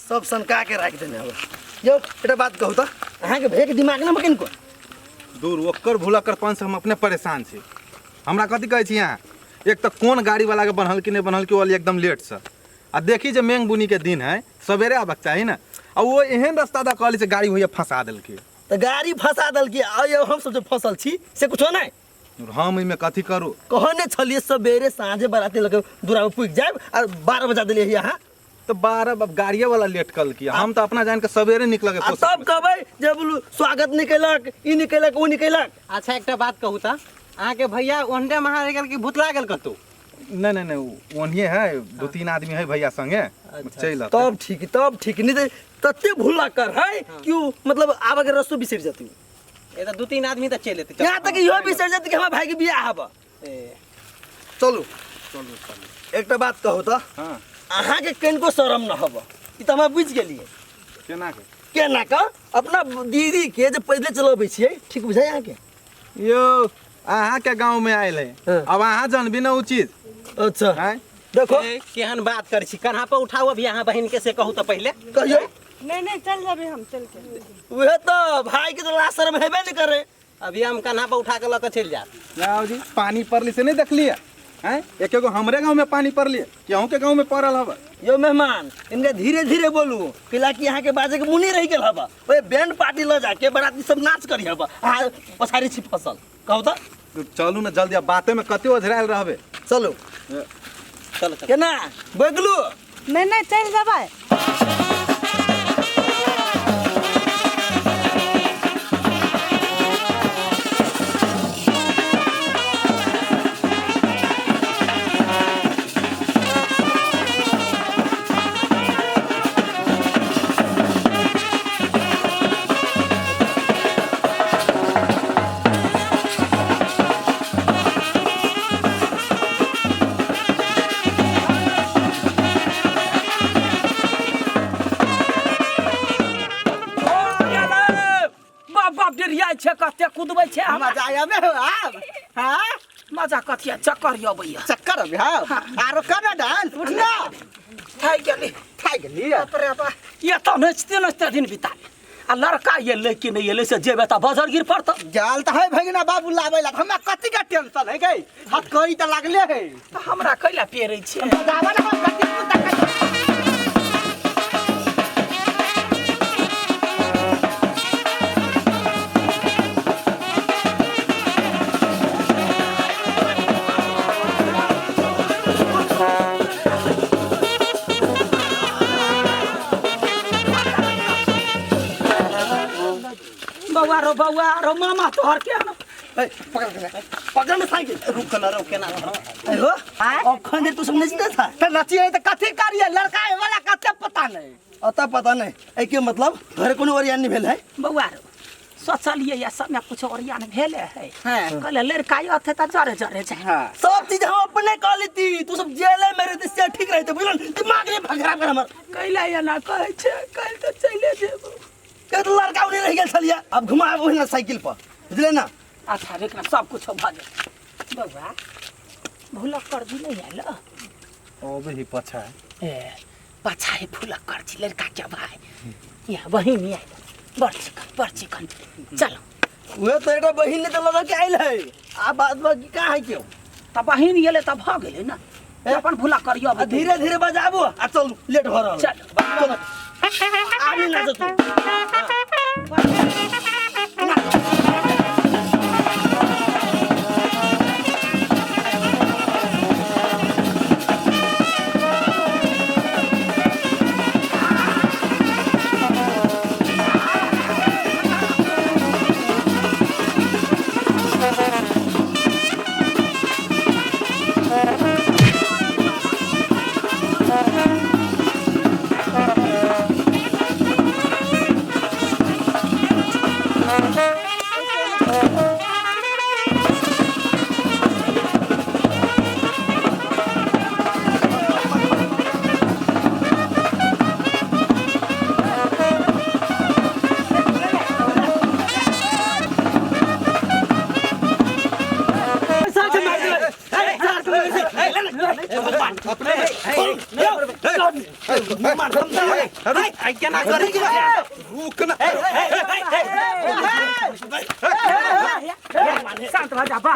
सब सनका के रख देने हो यो एटा बात कहू त अहाँ के भेक दिमाग ना मकिन को दूर ओकर भूलकर पन से हम अपने परेशान छी। हमरा कथी कहै छी यहाँ एक तो कौन गाड़ी वाला के बनल कि नहीं बनल कि वाली एकदम लेट से आ देखी जे मेंग बुनी के दिन है सवेरे आबक चाहिए ना आ वो एहन रास्ता दा कहली से गाड़ी होइए फंसा देल के त गाड़ी फंसा देल के आयो हम सब जे फसल छी से कुछो नहीं हम इमे कथी करू कहने छलिए सवेरे साँझे बराती लगे दूरा में पुग जाए और 12 बजा दिले यहाँ तो 12 गाड़िए वाला लेट कल किया हम तो अपना जान के सवेरे निकल के सब कहबै जे बोलू स्वागत निकलक ई निकलक ओ निकलक। अच्छा एक बात कहू त अहाँ के भैया ओंडे महारे गेल कि भूतला गेल कतौ नहीं ओनिए है 2-3 आदमी है भैया संगे चल तब ठीक नहीं तते भूला कर है क्यों मतलब आवे के रस्तो बिसर जती ए त 2-3 आदमी त चले त यहां तक इहो बिसर जती कि हमरा भाई के बियाह हबा चलो एकटा बात कहू त हां अहाँ के कनको शरम न हबा ई त हम बुझ गेलिए केना का अपना दीदी के जे पहले चलबै छियै ठीक बुझाय अहाँ के यो अहाँ के गांव में आइल है अब अहाँ जानबी ना उ चीज अच्छा हैं देखो केहन बात कर छी कन्हा पर उठाओ अभी अहाँ बहन के से कहू त पहले कहियो नहीं चल जाबे हम चल के उहे तो भाई के तो लाश शर्म हेबे नहीं करे अभी हम कन्हा पर उठा के ल के चल जात जाओ जी पानी परली से नहीं देखलिए हैं एक एगो हमरे गांव में पानी परली केहू के गांव में परल हबा यो मेहमान इनके धीरे धीरे बोलू किला कि यहाँ के बाजे के मुनी रह गेल हबा ओए बैंड पार्टी ल जाके बराती सब नाच करी हबा आ पछारी छी फसल कहू त चलू ना जल्दी बाते में कते ओझरायल रहबे चलो चल केना बगलू नहीं चल जाबे कते कूदबै छै मजा आबे आब हां मजा कथिया चक्कर अबैया चक्कर अबे हां आरो कना डांस उठना थाई गेली अरे बा ये तो नचते दिन बिता आ लड़का ये लेकिन नहीं ले से जेबे त बाजार गिर पड़त जाल त है भगिना बाबू लाबै ला हमरा कथि का टेंशन है गई हाथ करी त लागले है त हमरा कैला पेरै छै बजावा ना हम कथि तक बउआ रो मामा तोहर के न पकड़ में साइकिल रुक ना रोके ना अयो अखन जे तू सब नचते था त नचिए त कथि करिए लड़का है वाला कते पता नहीं अता पता नहीं ए के मतलब घर कोनो ओरियान नहीं भेल है बउआ रो सोचलिए या समय कुछ ओरियान भेले है हां कहले लड़का आथे त जरे जाए हां सब चीज हम अपने कह लेती तू सब जेले में रहते से ठीक रहते बुझल दिमाग में भगरा कर हमर कैला या ना कहै छै कल त चले जेबो के लड़का उन्हें रह गेल छलिया अब घुमाबो ना साइकिल पर बुझले ना अच्छा देखना सब कुछ भ जाए बउआ भूलक कर दी नहीं आल ओबे ही पछा ए पछा है भूलक कर दी लड़का के भाई या बहिन या बड़ चिकन चलो वे तो एटा बहिन ने तो लगा के आइल है आ बात बाकी का है क्यों त बहिन गेले त भ गेले ना अपन भूलक करियो धीरे धीरे बजाबो आ चल लेट हो रहा चल आनी ना तो मार समझा आई क्या ना कर रही है रुक ना शांत रह जा बा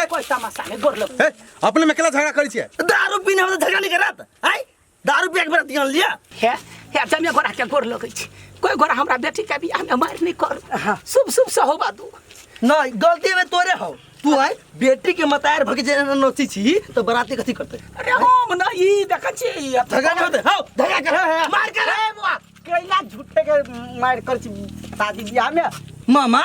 कोई तमाशा नहीं गोर लोग अपने में केला झगड़ा करी छियै दारू पीने में झगड़ा नहीं करत आई दारू पी एक बार निकाल लिया है जमे गोरा के गोर लोग कोई गोरा हमरा बेटी के बियाह में मार नहीं कर शुभ शुभ से होबा दू नहीं गलती में तोरे हो तू आई बेटी के मतायर भगे जे नोची छी तो बराती कथी करते अरे हम ना ई देखा छी झगड़ा नहीं होते हां झगड़ा कर मार कर बुआ कैला झूठे के मार कर शादी बियाह में मामा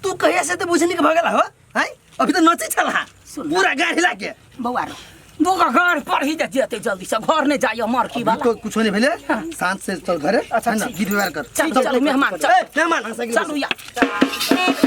तू कहिया से तो बुझनी के भगला हो हैं अभी तो नोची छला पूरा गाड़ हिला के बउआ रो दो का घर पर ही जेते जल्दी से घर नहीं जाइयो मार की वाला तो कुछ नहीं भेले शांत से चल घरे अच्छा, है ना ठीक। विधि व्यवहार कर चल चल मेहमान चल मेहमान हंसा के चलो यार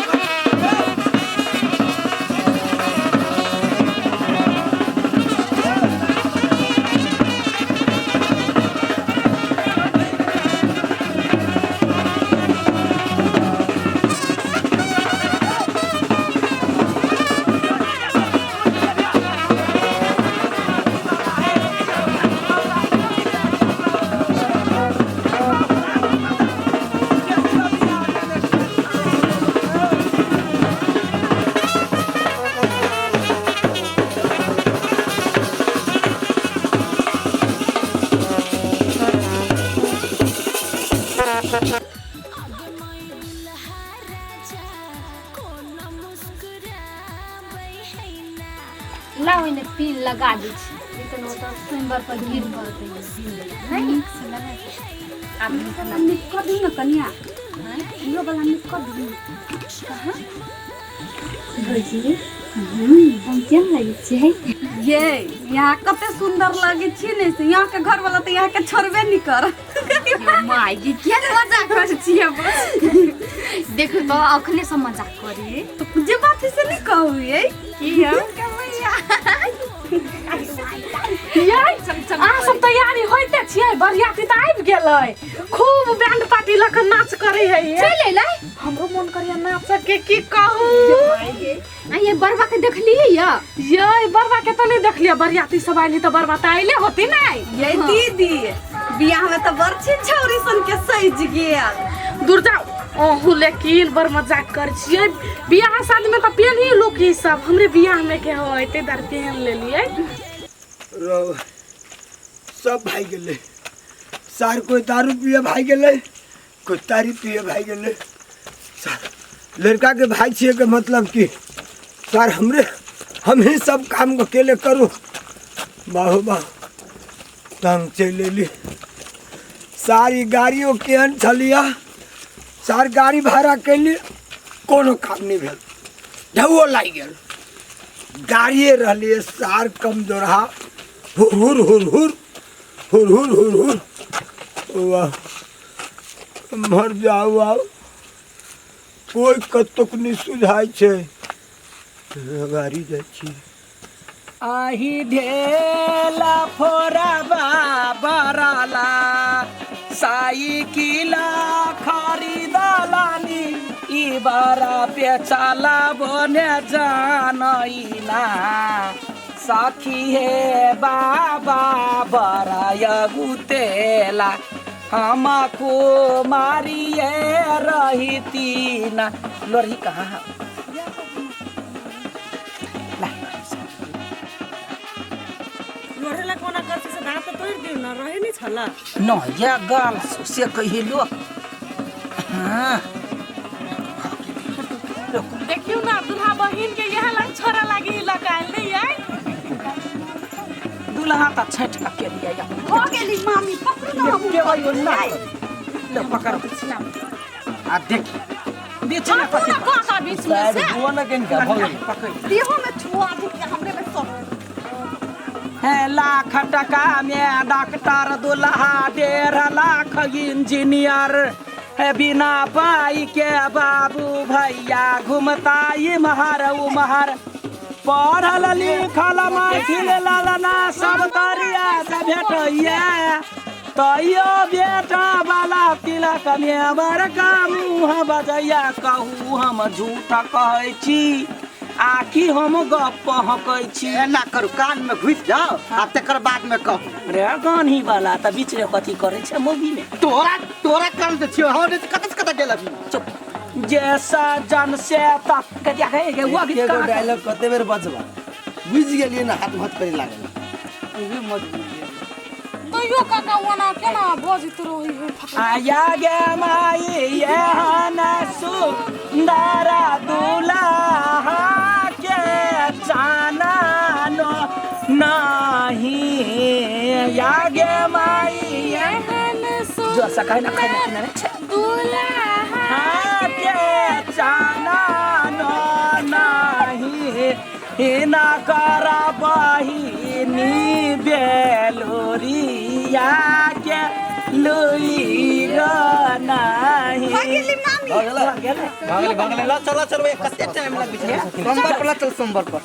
लाओ इन्हें पील लगा दी लेकिन वो तो स्वयंवर पर गिर पड़ते हैं नहीं से लगा अब निकल निकल दी ना कन्या यो वाला निकल दी कहां गई हम क्या लगे छे ये यहाँ कते सुंदर लगे छी ने से यहाँ के घर वाला तो यहाँ के छोड़बे नहीं कर माय जी क्या मजाक कर छिए बस देखो तो अखने से मजाक करी तो जे बात से नहीं कहू ये की हम कमैया यार आ सब तैयारी होइते छियै बरियाती त आबि गेलै खूब बैंड पार्टी लख नाच करे है ये चले ले हमरो मन करिया नाच के की कहू आ ये बरवा के देख लिए या ये बरवा के तो नहीं देख लिया बरियाती सब आइली तो बरवा त आइले होती नहीं ये दीदी बियाह में तो बरछी छौरी सन के सज गेल दूर जाओ ओहू लेकिन बर मजाक कर छियै बियाह शादी में तो पेन ही लोग ई सब हमरे बियाह में के हो एते दर पेन ले लिए सब भाई गेले सार कोई दारू पिए भाई गेले कोई तारी पिए भाई गेले सार लड़का के भाई छिए के मतलब कि सार हम ही सब काम अकेले करो बाहो बाह तंग चल ली सारी गाड़ियों केहन छलिया सार गाड़ी भाड़ा कैली कोनो काम नहीं भेल ढौओ लागि गेल गाड़िए रहलिए सार कमजोरहा हुर हुर हुर हुर हुर हुर हुर हुर वाह मर जाओ आओ कोई कतुक नहीं सुझाय छे गाड़ी जाइ छी आही ढेला फोराबा बराला साइकिल खरीदलानी ई बारा पेचाला बने जानैना सखी हे बाबा बराय गुतेला हमको मारिए रहीती ना लोरी कहाँ लोढ़ेला कोना कर से दांत तोड़ दी ना रहे नहीं छला न या गाल से कहिलो हाँ देखियो ना दुल्हा बहिन के यहाँ लग छोरा लागी लगाल नहीं है दूल्हा त छठ का के लिया या हो गेली मामी पकड़ ना हम के भयो ना ले पकड़ आ देख बीच में पूरा का बीच में से वो ना केन का भगल पकड़ देहो में छुआ दी के हमरे में सब है लाख टका में डॉक्टर दूल्हा 1.5 लाख इंजीनियर है बिना पाई के बाबू भैया घूमता ये महार उ महार पढ़ल लिखल मैथिल लालना सब तरिया से भेटैया तैयो बेटा वाला तिलक में बड़का मुँह बजैया कहू हम झूठ कहै छी आखी हम गप हकै छी ना करू कान में घुस जाओ आ तकर बाद में कहू रे गानी वाला त बीच रे कथी करे छै मोगी में तोरा कान से छियो हम कतस कत गेल अभी चुप जैसा जन से तक कतिया है वो गीत एगो का डायलॉग कते बेर बजबा बुझ गेलिए ना हाथ मत करे लागल भी मत तैयो काका वना केना बजित रही है आया गे माई यहन सुंदर दुल्हा के चाननो नहीं या गे माई एहन जो सकाय ना खाना पीना छे दुल्हा के चाननो नहीं हिना करा बहिनी बेलोरिया के लुई नहीं भागले ला चला चल कते टाइम लग छै सोमवार पर चल सोमवार पर